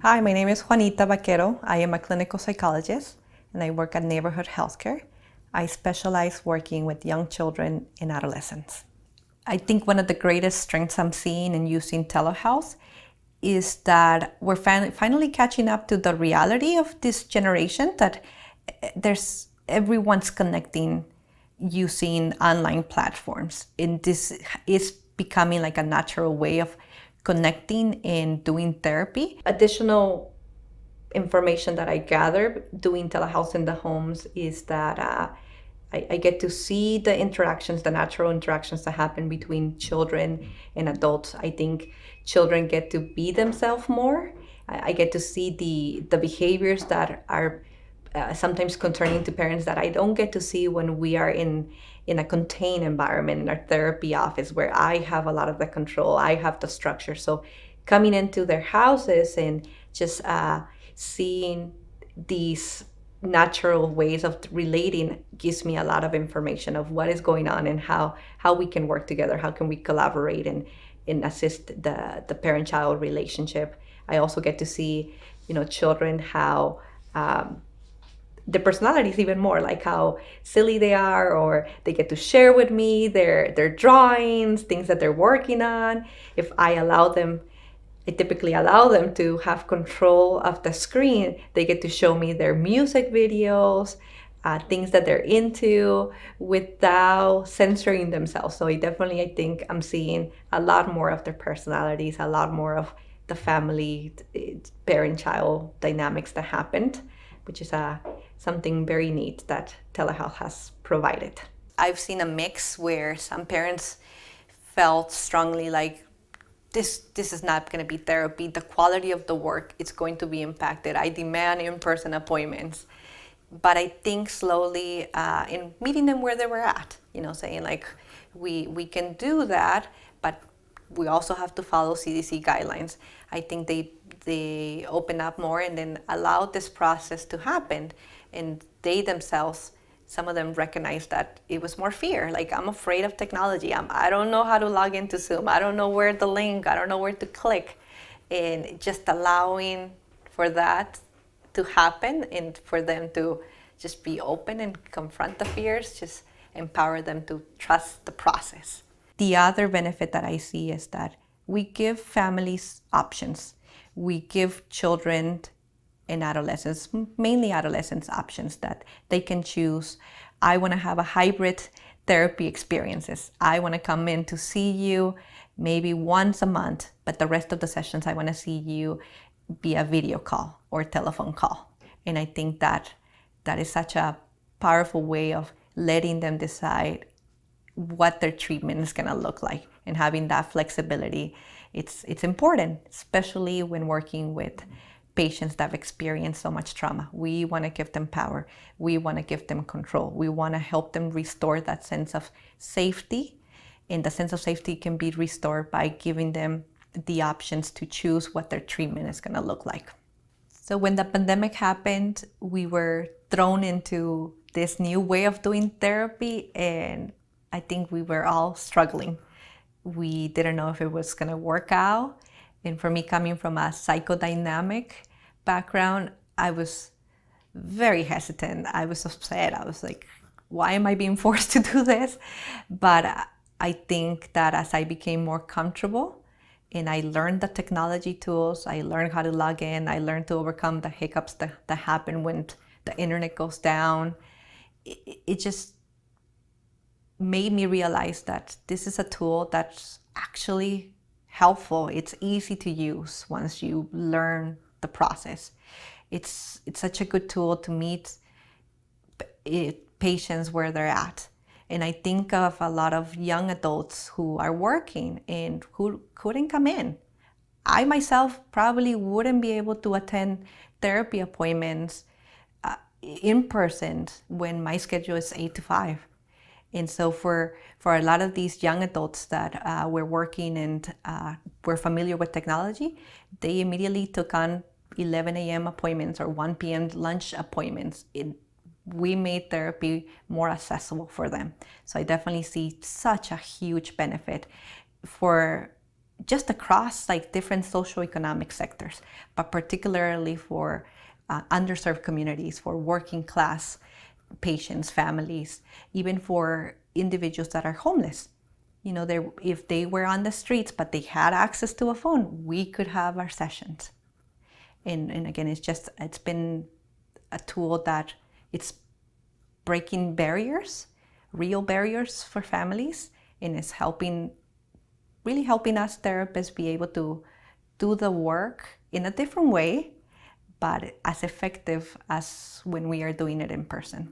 Hi, my name is Juanita Vaquero. I am a clinical psychologist and I work at Neighborhood Healthcare. I specialize working with young children and adolescents. I think one of the greatest strengths I'm seeing in using telehealth is that we're finally catching up to the reality of this generation, that everyone's connecting using online platforms, and this is becoming like a natural way of connecting and doing therapy. Additional information that I gather doing telehealth in the homes is that I get to see the interactions, the natural interactions that happen between children and adults. I think children get to be themselves more. I get to see the behaviors that are sometimes concerning to parents that I don't get to see when we are in a contained environment in our therapy office, where I have a lot of the control, I have the structure. So coming into their houses and just seeing these natural ways of relating gives me a lot of information of what is going on and how we can work together, how can we collaborate and assist the parent-child relationship. I also get to see, children, how the personalities even more, like how silly they are, or they get to share with me their drawings, things that they're working on. If I typically allow them to have control of the screen. They get to show me their music videos, things that they're into, without censoring themselves. So I think I'm seeing a lot more of their personalities, a lot more of the family, parent-child dynamics that happened, which is something very neat that telehealth has provided. I've seen a mix where some parents felt strongly like, this is not going to be therapy. The quality of the work is going to be impacted. I demand in-person appointments. But I think slowly in meeting them where they were at, saying like, we can do that, but we also have to follow CDC guidelines. I think they open up more and then allow this process to happen. And they themselves, some of them recognize that it was more fear. Like, I'm afraid of technology. I don't know how to log into Zoom. I don't know where the link, I don't know where to click. And just allowing for that to happen and for them to just be open and confront the fears, just empower them to trust the process. The other benefit that I see is that we give families options. We give children and adolescents, mainly adolescents, options that they can choose. I want to have a hybrid therapy experiences. I want to come in to see you maybe once a month, but the rest of the sessions I want to see you via video call or telephone call. And I think that is such a powerful way of letting them decide what their treatment is going to look like, and having that flexibility. It's important, especially when working with patients that have experienced so much trauma. We want to give them power. We want to give them control. We want to help them restore that sense of safety. And the sense of safety can be restored by giving them the options to choose what their treatment is going to look like. So when the pandemic happened, we were thrown into this new way of doing therapy, and I think we were all struggling. We didn't know if it was going to work out. And for me, coming from a psychodynamic background, I was very hesitant. I was upset. I was like, why am I being forced to do this? But I think that as I became more comfortable and I learned the technology tools, I learned how to log in, I learned to overcome the hiccups that happen when the internet goes down, it just made me realize that this is a tool that's actually helpful. It's easy to use once you learn the process. It's such a good tool to meet patients where they're at. And I think of a lot of young adults who are working and who couldn't come in. I myself probably wouldn't be able to attend therapy appointments in person when my schedule is 8 to 5. And so for a lot of these young adults that were working and were familiar with technology, they immediately took on 11 a.m. appointments or 1 p.m. lunch appointments. We made therapy more accessible for them. So I definitely see such a huge benefit for just across like different socioeconomic sectors, but particularly for underserved communities, for working class patients, families, even for individuals that are homeless. You know, if they were on the streets, but they had access to a phone, we could have our sessions. And again, it's been a tool that it's breaking barriers, real barriers for families, and it's really helping us therapists be able to do the work in a different way, but as effective as when we are doing it in person.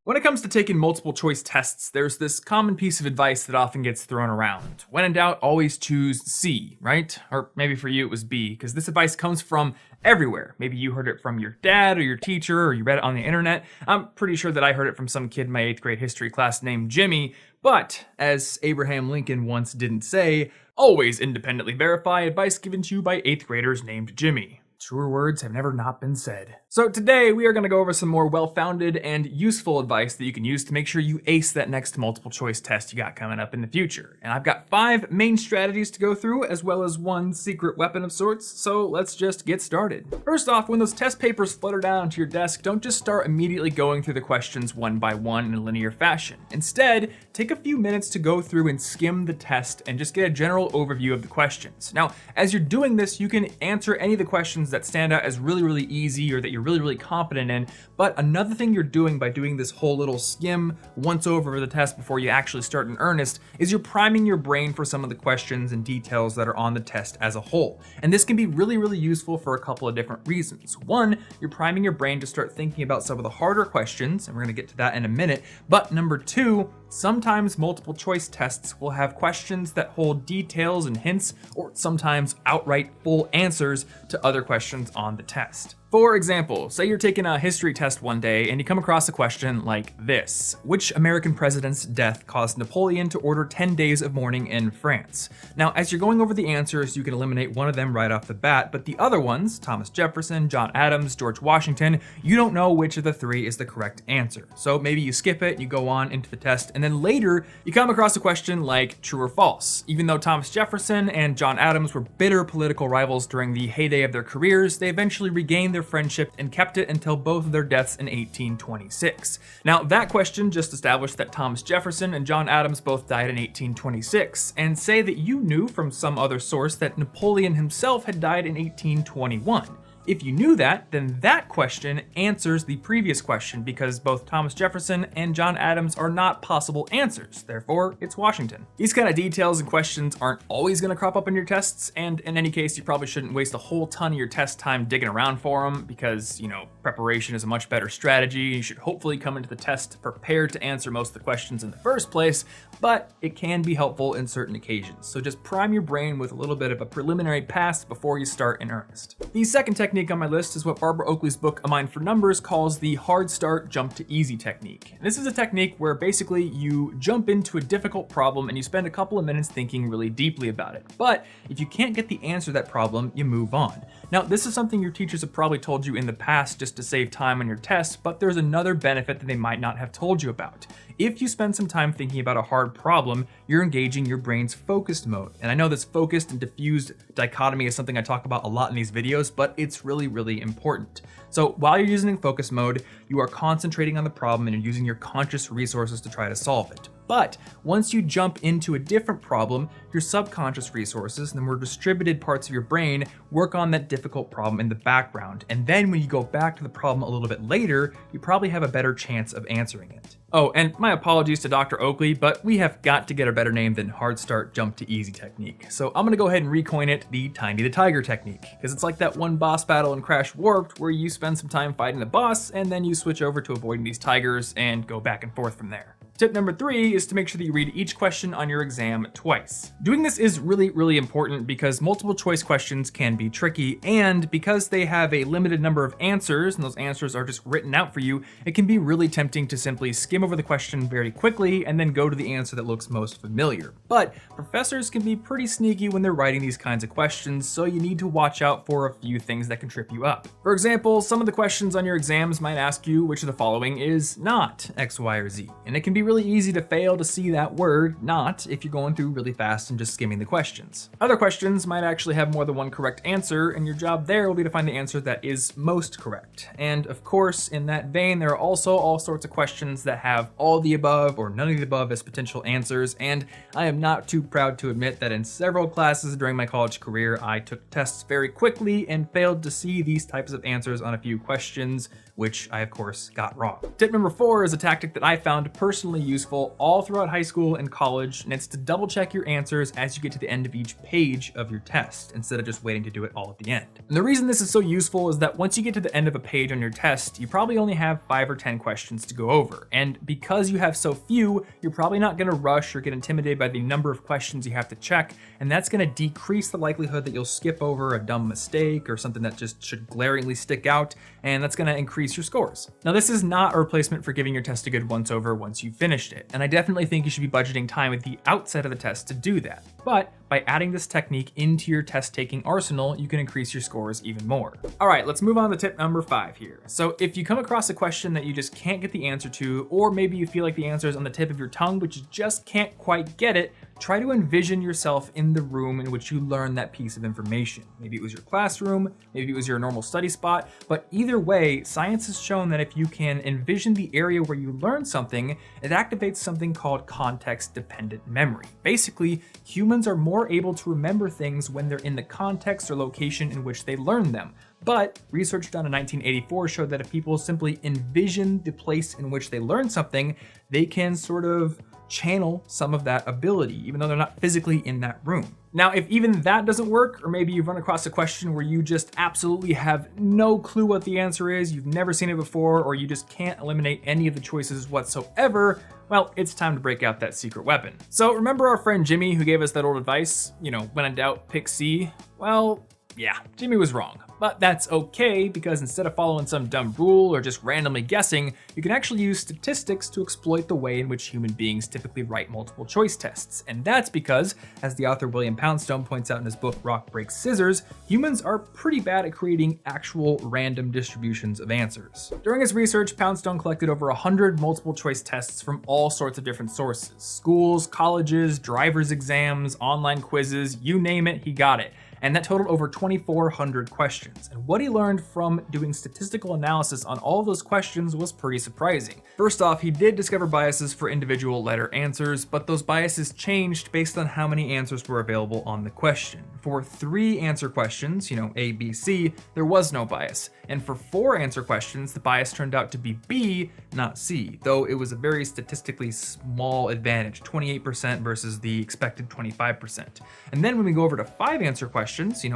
When it comes to taking multiple choice tests, there's this common piece of advice that often gets thrown around. When in doubt, always choose C, right? Or maybe for you it was B, because this advice comes from everywhere. Maybe you heard it from your dad or your teacher, or you read it on the internet. I'm pretty sure that I heard it from some kid in my 8th grade history class named Jimmy, but as Abraham Lincoln once didn't say, always independently verify advice given to you by 8th graders named Jimmy. Truer words have never not been said. So today we are going to go over some more well-founded and useful advice that you can use to make sure you ace that next multiple choice test you got coming up in the future. And I've got 5 main strategies to go through, as well as 1 secret weapon of sorts, so let's just get started. First off, when those test papers flutter down onto your desk, don't just start immediately going through the questions one by one in a linear fashion. Instead, take a few minutes to go through and skim the test and just get a general overview of the questions. Now, as you're doing this, you can answer any of the questions that stand out as really easy or that you're really confident in. But another thing you're doing by doing this whole little skim once over of the test before you actually start in earnest is you're priming your brain for some of the questions and details that are on the test as a whole. And this can be really useful for a couple of different reasons. One, you're priming your brain to start thinking about some of the harder questions, and we're going to get to that in a minute. But number 2, sometimes multiple choice tests will have questions that hold details and hints, or sometimes outright full answers to other questions on the test. For example, say you're taking a history test one day and you come across a question like this: which American president's death caused Napoleon to order 10 days of mourning in France? Now, as you're going over the answers, you can eliminate one of them right off the bat, but the other ones, Thomas Jefferson, John Adams, George Washington, you don't know which of the 3 is the correct answer. So maybe you skip it, you go on into the test, and then later you come across a question like true or false. Even though Thomas Jefferson and John Adams were bitter political rivals during the heyday of their careers, they eventually regained their friendship and kept it until both of their deaths in 1826. Now, that question just established that Thomas Jefferson and John Adams both died in 1826, and say that you knew from some other source that Napoleon himself had died in 1821. If you knew that, then that question answers the previous question because both Thomas Jefferson and John Adams are not possible answers. Therefore, it's Washington. These kind of details and questions aren't always going to crop up in your tests, and in any case, you probably shouldn't waste a whole ton of your test time digging around for them because, preparation is a much better strategy. You should hopefully come into the test prepared to answer most of the questions in the first place, but it can be helpful in certain occasions. So just prime your brain with a little bit of a preliminary pass before you start in earnest. The second technique on my list is what Barbara Oakley's book A Mind for Numbers calls the hard start, jump to easy technique. And this is a technique where basically you jump into a difficult problem and you spend a couple of minutes thinking really deeply about it. But if you can't get the answer to that problem, you move on. Now, this is something your teachers have probably told you in the past just to save time on your tests, but there's another benefit that they might not have told you about. If you spend some time thinking about a hard problem, you're engaging your brain's focused mode. And I know this focused and diffused dichotomy is something I talk about a lot in these videos, but it's really important. So while you're using focus mode, you are concentrating on the problem and you're using your conscious resources to try to solve it. But once you jump into a different problem, your subconscious resources, the more distributed parts of your brain, work on that difficult problem in the background. And then when you go back to the problem a little bit later, you probably have a better chance of answering it. Oh, and my apologies to Dr. Oakley, but we have got to get a better name than hard start, jump to easy technique. So I'm gonna go ahead and recoin it the Tiny the Tiger technique, because it's like that one boss battle in Crash Warped where you spend some time fighting the boss and then you switch over to avoiding these tigers and go back and forth from there. Tip number 3 is to make sure that you read each question on your exam twice. Doing this is really important because multiple choice questions can be tricky, and because they have a limited number of answers and those answers are just written out for you, it can be really tempting to simply skim over the question very quickly and then go to the answer that looks most familiar. But professors can be pretty sneaky when they're writing these kinds of questions, so you need to watch out for a few things that can trip you up. For example, some of the questions on your exams might ask you which of the following is not X, Y, or Z, and it can be really easy to fail to see that word not if you're going through really fast and just skimming the questions. Other questions might actually have more than one correct answer, and your job there will be to find the answer that is most correct. And of course, in that vein, there are also all sorts of questions that have all the above or none of the above as potential answers, and I am not too proud to admit that in several classes during my college career, I took tests very quickly and failed to see these types of answers on a few questions, which I of course got wrong. Tip number 4 is a tactic that I found personally useful all throughout high school and college, and it's to double check your answers as you get to the end of each page of your test, instead of just waiting to do it all at the end. And the reason this is so useful is that once you get to the end of a page on your test, you probably only have 5 or 10 questions to go over. And because you have so few, you're probably not gonna rush or get intimidated by the number of questions you have to check, and that's gonna decrease the likelihood that you'll skip over a dumb mistake or something that just should glaringly stick out, and that's gonna increase your scores. Now, this is not a replacement for giving your test a good once over once you've finished it, and I definitely think you should be budgeting time at the outset of the test to do that. But by adding this technique into your test taking arsenal, you can increase your scores even more. All right, let's move on to tip number 5 here. So if you come across a question that you just can't get the answer to, or maybe you feel like the answer is on the tip of your tongue, but you just can't quite get it, try to envision yourself in the room in which you learned that piece of information. Maybe it was your classroom, maybe it was your normal study spot, but either way, science has shown that if you can envision the area where you learned something, it activates something called context-dependent memory. Basically, humans are more able to remember things when they're in the context or location in which they learned them. But research done in 1984 showed that if people simply envision the place in which they learned something, they can sort of channel some of that ability, even though they're not physically in that room. Now, if even that doesn't work, or maybe you've run across a question where you just absolutely have no clue what the answer is, you've never seen it before, or you just can't eliminate any of the choices whatsoever, well, it's time to break out that secret weapon. So remember our friend Jimmy who gave us that old advice, when in doubt, pick C? Well, yeah, Jimmy was wrong. But that's okay, because instead of following some dumb rule or just randomly guessing, you can actually use statistics to exploit the way in which human beings typically write multiple choice tests. And that's because, as the author William Poundstone points out in his book Rock Breaks Scissors, humans are pretty bad at creating actual random distributions of answers. During his research, Poundstone collected over 100 multiple choice tests from all sorts of different sources: schools, colleges, driver's exams, online quizzes, you name it, he got it. And that totaled over 2,400 questions. And what he learned from doing statistical analysis on all of those questions was pretty surprising. First off, he did discover biases for individual letter answers, but those biases changed based on how many answers were available on the question. For 3 answer questions, A, B, C, there was no bias. And for 4 answer questions, the bias turned out to be B, not C, though it was a very statistically small advantage, 28% versus the expected 25%. And then when we go over to 5 answer questions,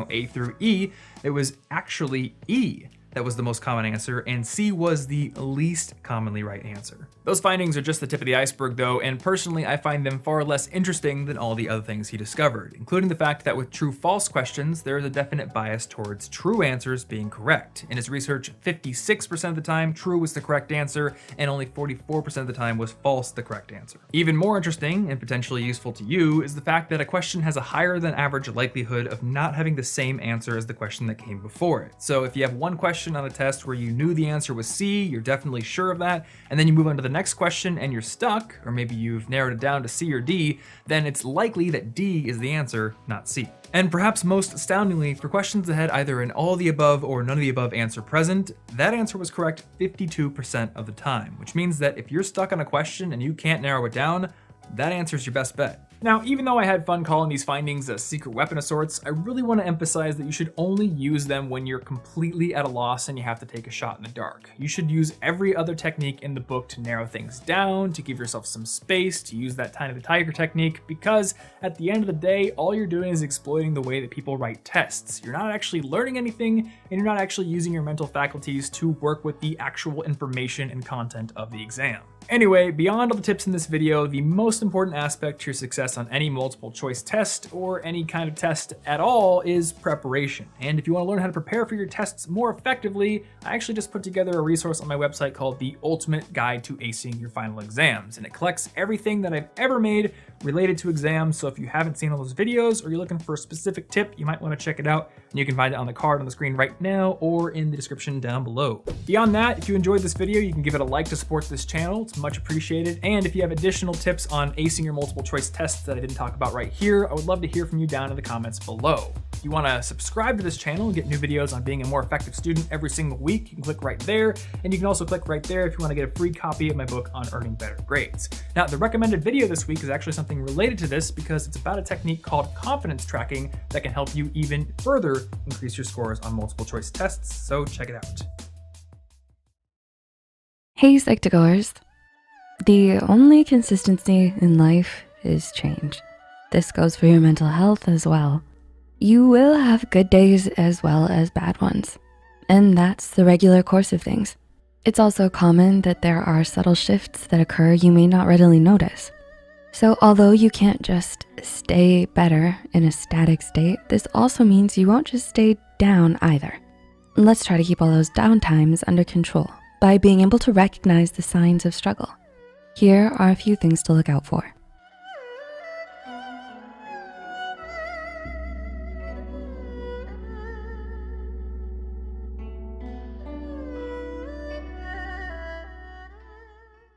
A through E, it was actually E that was the most common answer, and C was the least commonly right answer. Those findings are just the tip of the iceberg though, and personally I find them far less interesting than all the other things he discovered, including the fact that with true-false questions, there is a definite bias towards true answers being correct. In his research, 56% of the time, true was the correct answer, and only 44% of the time was false the correct answer. Even more interesting, and potentially useful to you, is the fact that a question has a higher than average likelihood of not having the same answer as the question that came before it. So if you have one question on a test where you knew the answer was C, you're definitely sure of that, and then you move on to the next question and you're stuck, or maybe you've narrowed it down to C or D, then it's likely that D is the answer, not C. And perhaps most astoundingly, for questions that had either an all of the above or none of the above answer present, that answer was correct 52% of the time, which means that if you're stuck on a question and you can't narrow it down, that answer is your best bet. Now, even though I had fun calling these findings a secret weapon of sorts, I really want to emphasize that you should only use them when you're completely at a loss and you have to take a shot in the dark. You should use every other technique in the book to narrow things down, to give yourself some space, to use that tiny tiger technique, because at the end of the day, all you're doing is exploiting the way that people write tests. You're not actually learning anything, and you're not actually using your mental faculties to work with the actual information and content of the exam. Anyway, beyond all the tips in this video, the most important aspect to your success on any multiple choice test or any kind of test at all is preparation. And if you want to learn how to prepare for your tests more effectively, I actually just put together a resource on my website called The Ultimate Guide to Acing Your Final Exams. And it collects everything that I've ever made related to exams. So if you haven't seen all those videos or you're looking for a specific tip, you might want to check it out. And you can find it on the card on the screen right now or in the description down below. Beyond that, if you enjoyed this video, you can give it a like to support this channel. It's much appreciated. And if you have additional tips on acing your multiple choice tests that I didn't talk about right here, I would love to hear from you down in the comments below. If you want to subscribe to this channel and get new videos on being a more effective student every single week, you can click right there. And you can also click right there if you want to get a free copy of my book on earning better grades. Now, the recommended video this week is actually something related to this because it's about a technique called confidence tracking that can help you even further increase your scores on multiple choice tests. So check it out. Hey, Psych2Goers. The only consistency in life is change. This goes for your mental health as well. You will have good days as well as bad ones, and that's the regular course of things. It's also common that there are subtle shifts that occur you may not readily notice. So although you can't just stay better in a static state, this also means you won't just stay down either. Let's try to keep all those down times under control by being able to recognize the signs of struggle. Here are a few things to look out for.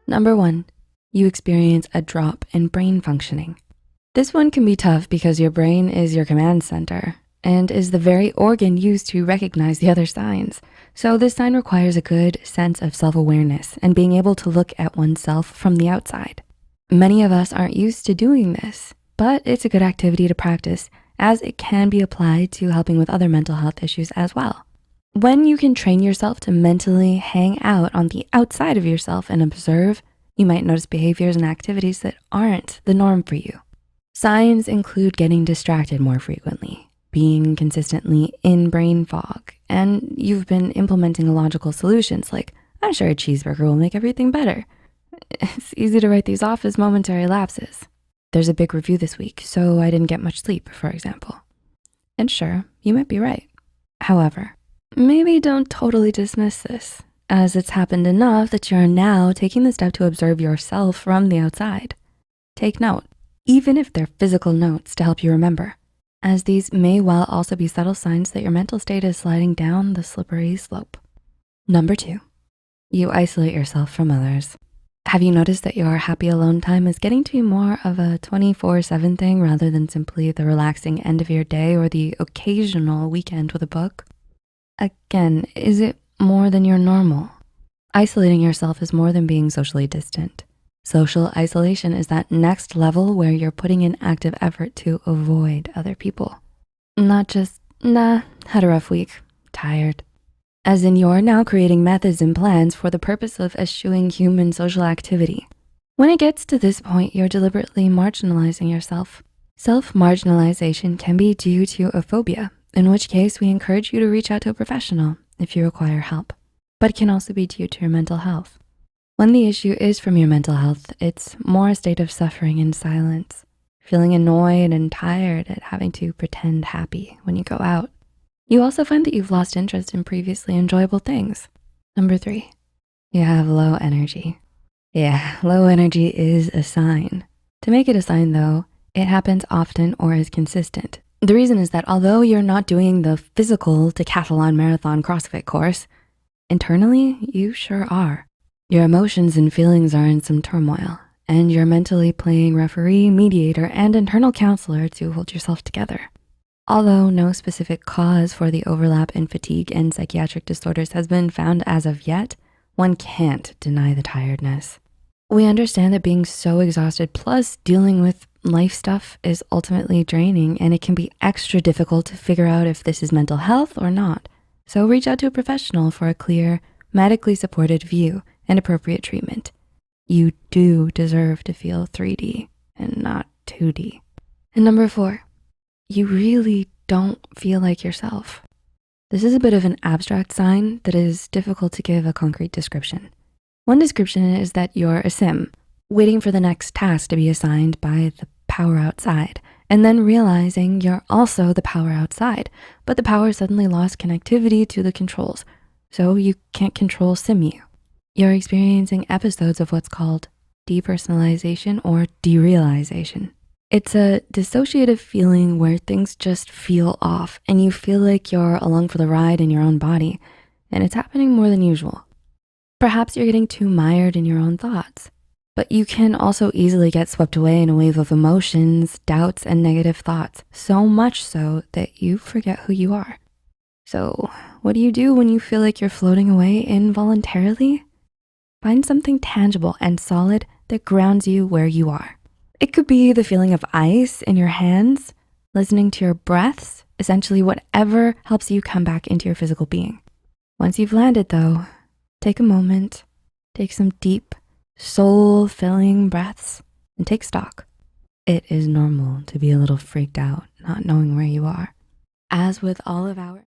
Number 1, you experience a drop in brain functioning. This one can be tough because your brain is your command center and is the very organ used to recognize the other signs. So this sign requires a good sense of self-awareness and being able to look at oneself from the outside. Many of us aren't used to doing this, but it's a good activity to practice as it can be applied to helping with other mental health issues as well. When you can train yourself to mentally hang out on the outside of yourself and observe, you might notice behaviors and activities that aren't the norm for you. Signs include getting distracted more frequently, being consistently in brain fog, and you've been implementing illogical solutions like, I'm sure a cheeseburger will make everything better. It's easy to write these off as momentary lapses. There's a big review this week, so I didn't get much sleep, for example. And sure, you might be right. However, maybe don't totally dismiss this, as it's happened enough that you're now taking the step to observe yourself from the outside. Take note, even if they're physical notes to help you remember, as these may well also be subtle signs that your mental state is sliding down the slippery slope. Number 2, you isolate yourself from others. Have you noticed that your happy alone time is getting to be more of a 24/7 thing rather than simply the relaxing end of your day or the occasional weekend with a book? Again, is it more than your normal? Isolating yourself is more than being socially distant. Social isolation is that next level where you're putting in active effort to avoid other people. Not just, nah, had a rough week, tired. As in you're now creating methods and plans for the purpose of eschewing human social activity. When it gets to this point, you're deliberately marginalizing yourself. Self-marginalization can be due to a phobia, in which case we encourage you to reach out to a professional if you require help, but it can also be due to your mental health. When the issue is from your mental health, it's more a state of suffering in silence, feeling annoyed and tired at having to pretend happy when you go out. You also find that you've lost interest in previously enjoyable things. Number 3, you have low energy. Yeah, low energy is a sign. To make it a sign though, it happens often or is consistent. The reason is that although you're not doing the physical decathlon marathon CrossFit course, internally, you sure are. Your emotions and feelings are in some turmoil, and you're mentally playing referee, mediator, and internal counselor to hold yourself together. Although no specific cause for the overlap in fatigue and psychiatric disorders has been found as of yet, one can't deny the tiredness. We understand that being so exhausted plus dealing with life stuff is ultimately draining, and it can be extra difficult to figure out if this is mental health or not. So reach out to a professional for a clear, medically supported view and appropriate treatment. You do deserve to feel 3D and not 2D. And number 4, you really don't feel like yourself. This is a bit of an abstract sign that is difficult to give a concrete description. One description is that you're a sim, waiting for the next task to be assigned by the power outside, and then realizing you're also the power outside, but the power suddenly lost connectivity to the controls, so you can't control SimU. You're experiencing episodes of what's called depersonalization or derealization. It's a dissociative feeling where things just feel off and you feel like you're along for the ride in your own body, and it's happening more than usual. Perhaps you're getting too mired in your own thoughts, but you can also easily get swept away in a wave of emotions, doubts, and negative thoughts, so much so that you forget who you are. So, what do you do when you feel like you're floating away involuntarily? Find something tangible and solid that grounds you where you are. It could be the feeling of ice in your hands, listening to your breaths, essentially whatever helps you come back into your physical being. Once you've landed though, take a moment, take some deep, soul-filling breaths, and take stock. It is normal to be a little freaked out, not knowing where you are. As with all of our